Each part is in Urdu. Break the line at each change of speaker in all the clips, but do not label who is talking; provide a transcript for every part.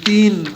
3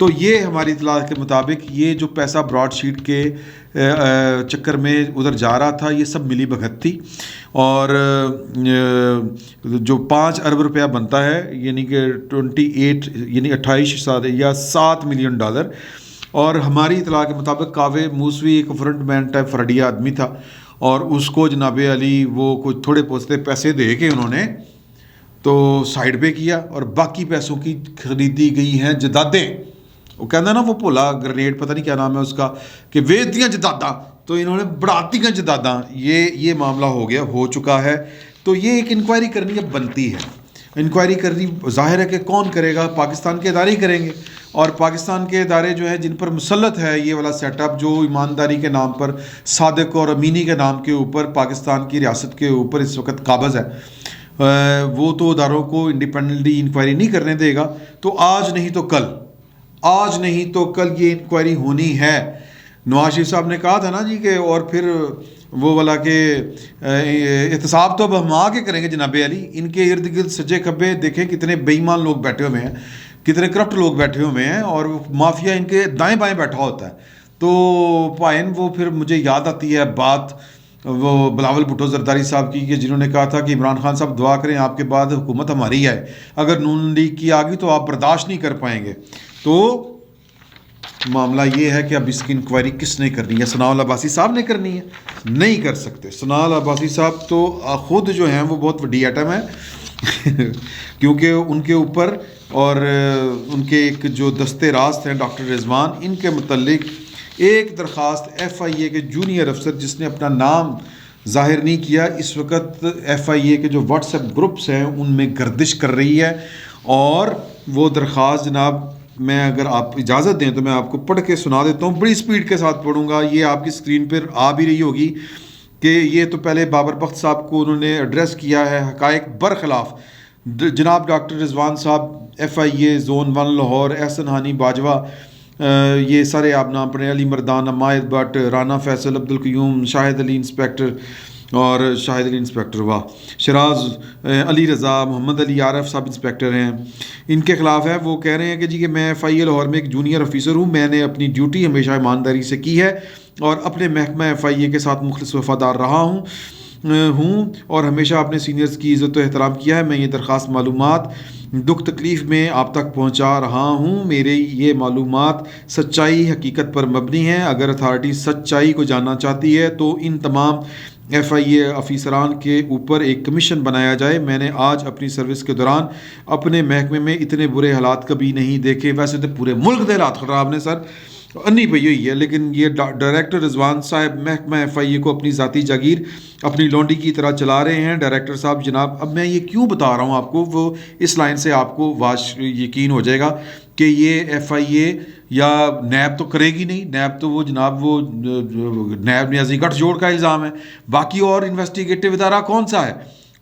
تو یہ ہماری اطلاع کے مطابق یہ جو پیسہ براڈ شیٹ کے چکر میں ادھر جا رہا تھا یہ سب ملی بھگت تھی، اور جو 5 ارب روپیہ بنتا ہے یعنی کہ 28 یعنی 28 یا 7 ملین ڈالر، اور ہماری اطلاع کے مطابق کاوے موسوی ایک فرنٹ مین ٹائپ فرڈیا آدمی تھا، اور اس کو جناب علی وہ کچھ تھوڑے پوستے پیسے دے کے انہوں نے تو سائڈ پہ کیا، اور باقی پیسوں کی خریدی گئی ہیں جدادیں. وہ کہنا نا وہ بھولا گرینیڈ پتہ نہیں کیا نام ہے اس کا کہ ویچ دیا جداداں، تو انہوں نے بڑھاتی گئیں جداداں. یہ معاملہ ہو چکا ہے. تو یہ ایک انکوائری کرنی اب بنتی ہے. انکوائری کرنی ظاہر ہے کہ کون کرے گا؟ پاکستان کے ادارے ہی کریں گے، اور پاکستان کے ادارے جو ہیں جن پر مسلط ہے یہ والا سیٹ اپ، جو ایمانداری کے نام پر، صادق اور امینی کے نام کے اوپر پاکستان کی ریاست کے اوپر اس وقت قابض ہے، وہ تو اداروں کو انڈیپینڈنٹلی انکوائری نہیں کرنے دے گا. تو آج نہیں تو کل یہ انکوائری ہونی ہے. نواز شریف صاحب نے کہا تھا نا جی کہ اور پھر وہ والا کہ احتساب تو اب ہم آ کے کریں گے جناب علی. ان کے ارد گرد سجے کھبے دیکھیں کتنے بے ایمان لوگ بیٹھے ہوئے ہیں، کتنے کرپٹ لوگ بیٹھے ہوئے ہیں، اور مافیا ان کے دائیں بائیں بیٹھا ہوتا ہے. تو پائن وہ پھر مجھے یاد آتی ہے بات وہ بلاول بھٹو زرداری صاحب کی، کہ جنہوں نے کہا تھا کہ عمران خان صاحب دعا کریں آپ کے بعد حکومت ہماری آئے، اگر نون لیگ کی آ گئی تو آپ برداشت نہیں کر پائیں گے. تو معاملہ یہ ہے کہ اب اس کی انکوائری کس نے کرنی ہے؟ ثناء اللہ عباسی صاحب نے کرنی ہے؟ نہیں کر سکتے. ثناء اللہ عباسی صاحب تو خود جو ہیں وہ بہت بڑی ایٹم ہے کیونکہ ان کے اوپر اور ان کے ایک جو دستے راست ہیں ڈاکٹر رضوان، ان کے متعلق ایک درخواست ایف آئی اے کے جونیئر افسر جس نے اپنا نام ظاہر نہیں کیا، اس وقت ایف آئی اے کے جو واٹس ایپ گروپس ہیں ان میں گردش کر رہی ہے. اور وہ درخواست جناب میں اگر آپ اجازت دیں تو میں آپ کو پڑھ کے سنا دیتا ہوں، بڑی سپیڈ کے ساتھ پڑھوں گا. یہ آپ کی اسکرین پر آ بھی رہی ہوگی کہ یہ تو پہلے بابر بخت صاحب کو انہوں نے ایڈریس کیا ہے، حقائق برخلاف جناب doctor Rizwan sahib F I A zone 1 Lahore, Ahsan Hani Bajwa, یہ سارے آپ نام پڑھیں، علی مردان، امائد بٹ، رانا فیصل، عبدالقیوم، شاہد علی انسپیکٹر واہ، شراز علی رضا، محمد علی عارف سب انسپیکٹر ہیں، ان کے خلاف ہے. وہ کہہ رہے ہیں کہ جی کہ میں ایف آئی اے لاہور میں ایک جونیئر آفیسر ہوں، میں نے اپنی ڈیوٹی ہمیشہ ایمانداری سے کی ہے اور اپنے محکمہ ایف آئی اے کے ساتھ مخلص وفادار رہا ہوں اور ہمیشہ اپنے سینئرز کی عزت و احترام کیا ہے. میں یہ درخواست معلومات دکھ تکلیف میں آپ تک پہنچا رہا ہوں. میرے یہ معلومات سچائی حقیقت پر مبنی ہیں. اگر اتھارٹی سچائی کو جاننا چاہتی ہے تو ان تمام ایف آئی اے افیسران کے اوپر ایک کمیشن بنایا جائے. میں نے آج اپنی سروس کے دوران اپنے محکمے میں اتنے برے حالات کبھی نہیں دیکھے. ویسے تو پورے ملک کے حالات خراب نے سر، انی پئی ہوئی ہے، لیکن یہ ڈائریکٹر رضوان صاحب محکمہ ایف آئی اے کو اپنی ذاتی جاگیر اپنی لونڈی کی طرح چلا رہے ہیں. ڈائریکٹر صاحب جناب، اب میں یہ کیوں بتا رہا ہوں آپ کو، وہ اس لائن سے آپ کو یقین ہو جائے گا کہ یہ ایف آئی اے یا نیب تو کرے گی نہیں. نیب تو وہ جناب وہ نیب نیازی گٹھ جوڑ کا الزام ہے. باقی اور انویسٹیگیٹو ادارہ کون سا ہے؟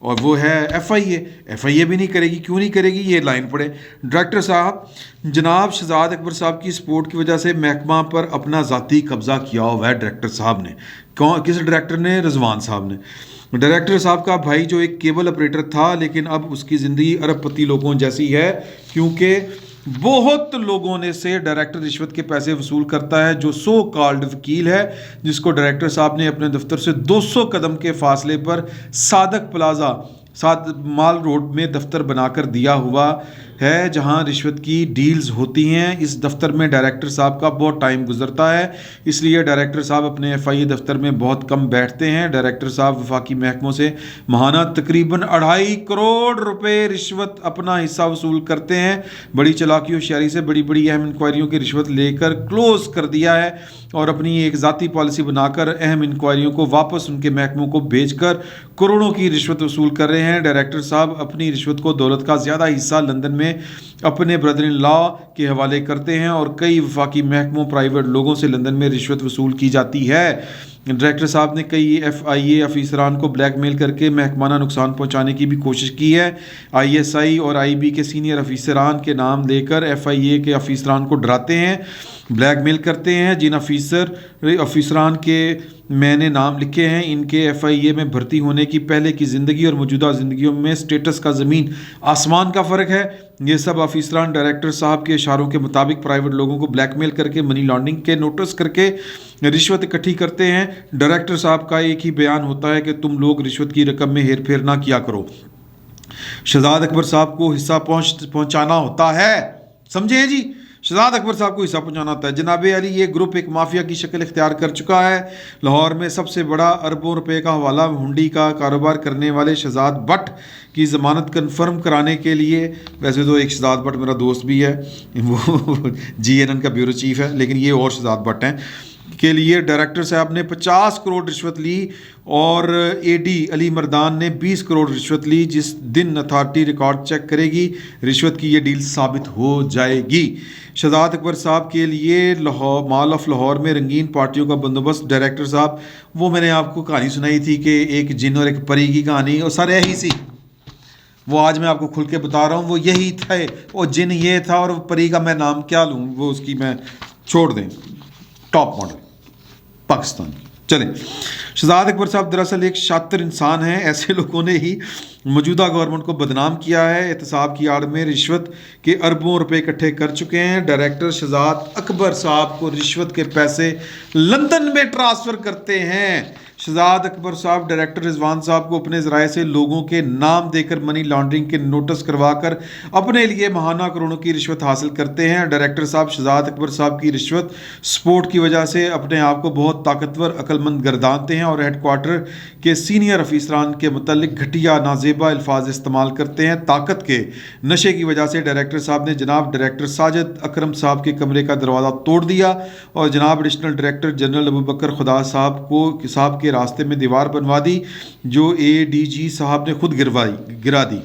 اور وہ ہے F I a. F I اے بھی نہیں کرے گی. کیوں نہیں کرے گی؟ یہ لائن پڑھے. ڈائریکٹر صاحب جناب شہزاد اکبر صاحب کی سپورٹ کی وجہ سے محکمہ پر اپنا ذاتی قبضہ کیا ہوا ہے ڈائریکٹر صاحب نے. کس ڈائریکٹر نے؟ رضوان صاحب نے. ڈائریکٹر صاحب کا بھائی جو ایک کیبل آپریٹر تھا، لیکن اب اس کی زندگی ارب پتی لوگوں جیسی ہے، کیونکہ بہت لوگوں نے سے ڈائریکٹر رشوت کے پیسے وصول کرتا ہے. جو سو کالڈ وکیل ہے جس کو ڈائریکٹر صاحب نے اپنے دفتر سے 200 قدم کے فاصلے پر صادق پلازا مال روڈ میں دفتر بنا کر دیا ہوا ہے، جہاں رشوت کی ڈیلز ہوتی ہیں. اس دفتر میں ڈائریکٹر صاحب کا بہت ٹائم گزرتا ہے، اس لیے ڈائریکٹر صاحب اپنے ایف آئی اے دفتر میں بہت کم بیٹھتے ہیں. ڈائریکٹر صاحب وفاقی محکموں سے ماہانہ تقریباً 2.5 کروڑ روپے رشوت اپنا حصہ وصول کرتے ہیں. بڑی چالاکی و ہوشیاری سے بڑی اہم انکوائریوں کی رشوت لے کر کلوز کر دیا ہے اور اپنی ایک ذاتی پالیسی بنا کر اہم انکوائریوں کو واپس ان کے محکموں کو بھیج کر کروڑوں کی رشوت وصول کر رہے ہیں. ڈائریکٹر صاحب اپنی رشوت کو دولت کا زیادہ حصہ لندن میں اپنے بردر ان لا کے حوالے کرتے ہیں اور کئی وفاقی محکموں پرائیویٹ لوگوں سے لندن میں رشوت وصول کی جاتی ہے. ڈائریکٹر صاحب نے کئی FIA افیسران کو بلیک میل کر کے محکمانہ نقصان پہنچانے کی بھی کوشش کی ہے. ISI اور IB کے سینئر افیسران کے نام لے کر FIA کے افیسران کو ڈراتے ہیں، بلیک میل کرتے ہیں. جن افیسران کے میں نے نام لکھے ہیں ان کے FIA میں بھرتی ہونے کی پہلے کی زندگی اور موجودہ زندگیوں میں سٹیٹس کا زمین آسمان کا فرق ہے. یہ سب افیسران ڈائریکٹر صاحب کے اشاروں کے مطابق پرائیویٹ لوگوں کو بلیک میل کر کے منی لانڈرنگ کے نوٹس کر کے رشوت اکٹھی کرتے ہیں. ڈائریکٹر صاحب کا ایک ہی بیان ہوتا ہے کہ تم لوگ رشوت کی رقم میں ہیر پھیر نہ کیا کرو. شہزاد اکبر صاحب کو حصہ پہنچانا ہوتا ہے، سمجھے جی، شہزاد اکبر صاحب کو حصہ پہنچانا ہوتا ہے. جناب علی یہ گروپ ایک مافیا کی شکل اختیار کر چکا ہے. لاہور میں سب سے بڑا اربوں روپے کا حوالہ ہنڈی کا کاروبار کرنے والے شہزاد بٹ کی ضمانت کنفرم کرانے کے لیے، ویسے تو ایک شہزاد بٹ میرا دوست بھی ہے، وہ GNN کا بیورو چیف ہے، لیکن یہ اور شہزاد بٹ ہیں، کے لیے ڈائریکٹر صاحب نے 50 کروڑ رشوت لی اور AD علی مردان نے 20 کروڑ رشوت لی. جس دن اتھارٹی ریکارڈ چیک کرے گی رشوت کی یہ ڈیل ثابت ہو جائے گی. شہزاد اکبر صاحب کے لیے مال آف لاہور میں رنگین پارٹیوں کا بندوبست. ڈائریکٹر صاحب، وہ میں نے آپ کو کہانی سنائی تھی کہ ایک جن اور ایک پری کی کہانی، اور سر یہی سی، وہ آج میں آپ کو کھل کے بتا رہا ہوں، وہ یہی تھے. وہ جن یہ تھا اور پری کا میں نام کیا لوں، وہ اس کی میں چھوڑ دیں، ٹاپ ماڈل پاکستان. چلیں، شہزاد اکبر صاحب دراصل ایک شاطر انسان ہیں. ایسے لوگوں نے ہی موجودہ گورنمنٹ کو بدنام کیا ہے. احتساب کی آڑ میں رشوت کے اربوں روپے اکٹھے کر چکے ہیں. ڈائریکٹر شہزاد اکبر صاحب کو رشوت کے پیسے لندن میں ٹرانسفر کرتے ہیں. شہزاد اکبر صاحب ڈائریکٹر رضوان صاحب کو اپنے ذرائع سے لوگوں کے نام دے کر منی لانڈرنگ کے نوٹس کروا کر اپنے لیے ماہانہ کروڑوں کی رشوت حاصل کرتے ہیں. ڈائریکٹر صاحب شہزاد اکبر صاحب کی رشوت سپورٹ کی وجہ سے اپنے آپ کو بہت طاقتور عقل مند گردانتے ہیں اور ہیڈ کوارٹر کے سینئر افیسران کے متعلق گھٹیا نازیبا الفاظ استعمال کرتے ہیں. طاقت کے نشے کی وجہ سے ڈائریکٹر صاحب نے جناب ڈائریکٹر ساجد اکرم صاحب کے کمرے کا دروازہ توڑ دیا اور جناب ایڈیشنل ڈائریکٹر جنرل ابوبکر خدا صاحب کے راستے میں دیوار بنوا دی جو ADG صاحب نے خود گرا دی.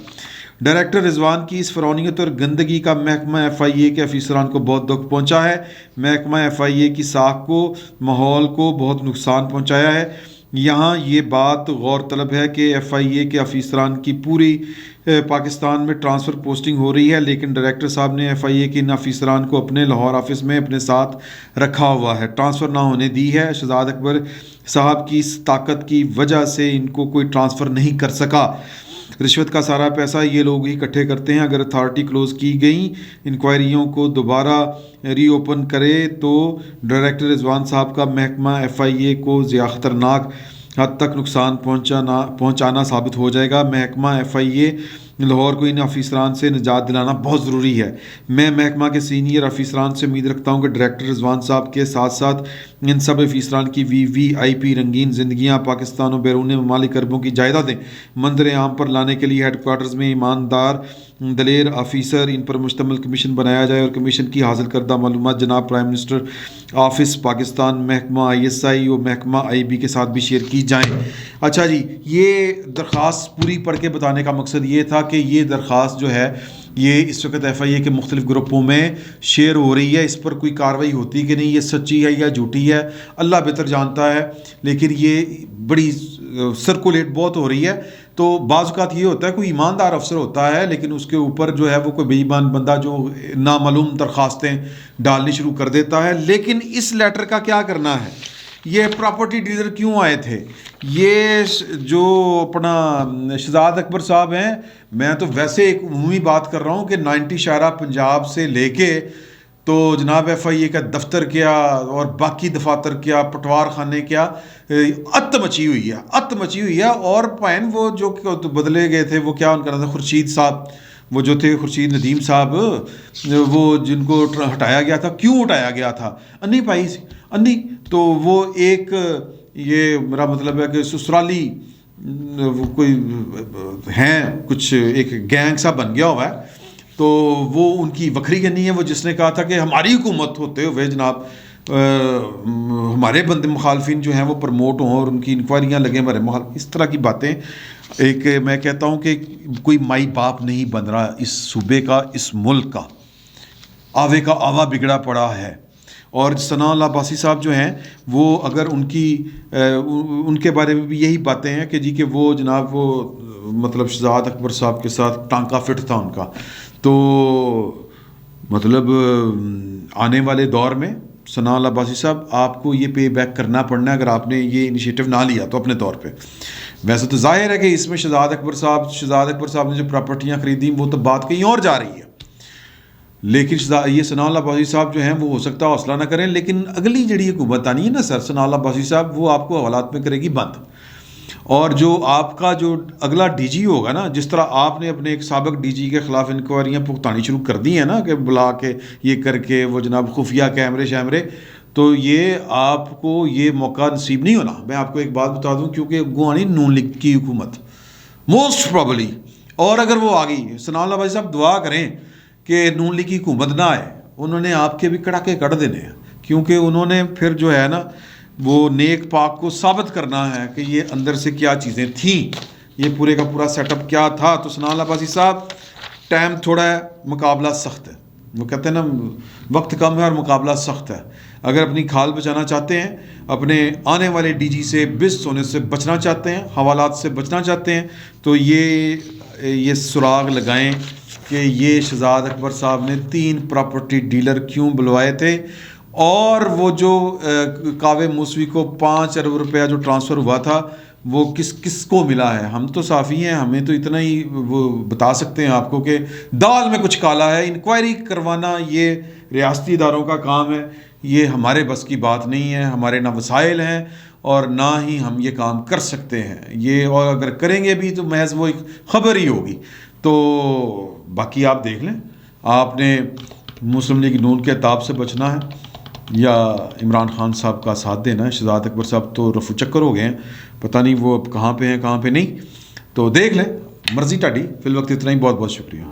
ڈائریکٹر رضوان کی اس فرونیت اور گندگی کا محکمہ FIA کے افیسران کو بہت دکھ پہنچا ہے. محکمہ FIA کی ساکھ کو، ماحول کو بہت نقصان پہنچایا ہے. یہاں یہ بات غور طلب ہے کہ FIA کے افیسران کی پوری پاکستان میں ٹرانسفر پوسٹنگ ہو رہی ہے، لیکن ڈائریکٹر صاحب نے FIA کے ان افیسران کو اپنے لاہور آفس میں اپنے ساتھ رکھا ہوا ہے، ٹرانسفر نہ ہونے دی ہے. شہزاد اکبر صاحب کی اس طاقت کی وجہ سے ان کو کوئی ٹرانسفر نہیں کر سکا. رشوت کا سارا پیسہ یہ لوگ ہی اکٹھے کرتے ہیں. اگر اتھارٹی کلوز کی گئیں انکوائریوں کو دوبارہ ری اوپن کرے تو ڈائریکٹر رضوان صاحب کا محکمہ FIA کو خطرناک حد تک نقصان پہنچانا ثابت ہو جائے گا. محکمہ FIA لاہور کو ان افیسران سے نجات دلانا بہت ضروری ہے. میں محکمہ کے سینئر افیسران سے امید رکھتا ہوں کہ ڈائریکٹر رضوان صاحب کے ساتھ ساتھ ان سب افیسران کی VIP رنگین زندگیاں، پاکستان و بیرون ممالک اربوں کی جائیدادیں منظر عام پر لانے کے لیے ہیڈ کوارٹرز میں ایماندار دلیر آفیسر ان پر مشتمل کمیشن بنایا جائے اور کمیشن کی حاصل کردہ معلومات جناب پرائم منسٹر آفس پاکستان، محکمہ ISI اور محکمہ IB کے ساتھ بھی شیئر کی جائیں. اچھا جی، یہ درخواست پوری پڑھ کے بتانے کا مقصد یہ تھا کہ یہ درخواست جو ہے یہ اس وقت FIA کے مختلف گروپوں میں شیئر ہو رہی ہے. اس پر کوئی کارروائی ہوتی کہ نہیں، یہ سچی ہے یا جھوٹی ہے اللہ بہتر جانتا ہے، لیکن یہ بڑی سرکولیٹ بہت ہو رہی ہے. تو بعض اوقات یہ ہوتا ہے کوئی ایماندار افسر ہوتا ہے لیکن اس کے اوپر جو ہے وہ کوئی بے ایمان بندہ جو نامعلوم درخواستیں ڈالنی شروع کر دیتا ہے. لیکن اس لیٹر کا کیا کرنا ہے؟ یہ پراپرٹی ڈیلر کیوں آئے تھے؟ یہ جو اپنا شہزاد اکبر صاحب ہیں، میں تو ویسے ایک عمومی بات کر رہا ہوں کہ 90 شاہراہ پنجاب سے لے کے تو جناب FIA کا دفتر کیا اور باقی دفاتر کیا، پٹوار خانے کیا، ات مچی ہوئی ہے. اور پائن وہ جو بدلے گئے تھے وہ کیا ان کا نام تھا، خورشید صاحب، وہ جو تھے خورشید ندیم صاحب، وہ جن کو ہٹایا گیا تھا. کیوں ہٹایا گیا تھا؟ انی پائی سی انی. تو وہ ایک، یہ میرا مطلب ہے کہ سسرالی وہ کوئی ہیں، کچھ ایک گینگ سا بن گیا ہوا ہے. تو وہ ان کی وکری گنی ہے، وہ جس نے کہا تھا کہ ہماری حکومت ہوتے ہوئے جناب ہمارے بندے مخالفین جو ہیں وہ پروموٹ ہوں اور ان کی انکوائریاں لگیں ہمارے مخالف. اس طرح کی باتیں. ایک میں کہتا ہوں کہ کوئی مائی باپ نہیں بن رہا اس صوبے کا، اس ملک کا. آوے کا آوا بگڑا پڑا ہے اور ثناء اللہ عباسی صاحب جو ہیں وہ اگر ان کے بارے میں بھی یہی باتیں ہیں کہ جی کہ وہ جناب وہ مطلب شہزاد اکبر صاحب کے ساتھ ٹانکا فٹ تھا ان کا. تو مطلب آنے والے دور میں ثناء اللہ عباسی صاحب آپ کو یہ پے بیک کرنا پڑنا ہے اگر آپ نے یہ انیشیٹو نہ لیا تو اپنے طور پہ. ویسے تو ظاہر ہے کہ اس میں شہزاد اکبر صاحب نے جو پراپرٹیاں خریدیں وہ تو بات کہیں اور جا رہی ہے, لیکن یہ ثناء اللہ عباسی صاحب جو ہیں وہ ہو سکتا ہے حوصلہ نہ کریں, لیکن اگلی جڑی حکومت آنی ہے نا سر, ثناء اللہ عباسی صاحب وہ آپ کو حوالات میں کرے گی بند. اور جو آپ کا جو اگلا ڈی جی ہوگا نا, جس طرح آپ نے اپنے ایک سابق ڈی جی کے خلاف انکوائریاں پھگتانی شروع کر دی ہیں نا کہ بلا کے یہ کر کے وہ جناب خفیہ کیمرے شیمرے, تو یہ آپ کو یہ موقع نصیب نہیں ہونا. میں آپ کو ایک بات بتا دوں, کیونکہ گوانی نون لیگ کی حکومت موسٹ پرابلی, اور اگر وہ آ گئی, ثناء اللہ عباسی صاحب دعا کریں کہ نون لیگ کی حکومت نہ آئے, انہوں نے آپ کے بھی کڑاکے کٹ دینے ہیں, کیونکہ انہوں نے پھر جو ہے نا وہ نیک پاک کو ثابت کرنا ہے کہ یہ اندر سے کیا چیزیں تھیں, یہ پورے کا پورا سیٹ اپ کیا تھا. تو ثناء اللہ عباسی صاحب ٹائم تھوڑا ہے, مقابلہ سخت ہے, وہ کہتے ہیں نا وقت کم ہے اور مقابلہ سخت ہے. اگر اپنی کھال بچانا چاہتے ہیں, اپنے آنے والے ڈی جی سے بست ہونے سے بچنا چاہتے ہیں, حوالات سے بچنا چاہتے ہیں, تو یہ سراغ لگائیں کہ یہ شہزاد اکبر صاحب نے 3 پراپرٹی ڈیلر کیوں بلوائے تھے, اور وہ جو کاوے موسوی کو 5 ارب روپیہ جو ٹرانسفر ہوا تھا وہ کس کو ملا ہے. ہم تو صافی ہیں, ہمیں تو اتنا ہی وہ بتا سکتے ہیں آپ کو کہ دال میں کچھ کالا ہے. انکوائری کروانا یہ ریاستی اداروں کا کام ہے, یہ ہمارے بس کی بات نہیں ہے, ہمارے نہ وسائل ہیں اور نہ ہی ہم یہ کام کر سکتے ہیں یہ, اور اگر کریں گے بھی تو محض وہ ایک خبر ہی ہوگی. تو باقی آپ دیکھ لیں, آپ نے مسلم لیگ نون کے عتاب سے بچنا ہے یا عمران خان صاحب کا ساتھ دینا ہے. شہزاد اکبر صاحب تو رفو چکر ہو گئے ہیں, پتہ نہیں وہ اب کہاں پہ ہیں کہاں پہ نہیں. تو دیکھ لیں, مرضی ٹاڈی. فی الوقت اتنا ہی, بہت بہت شکریہ.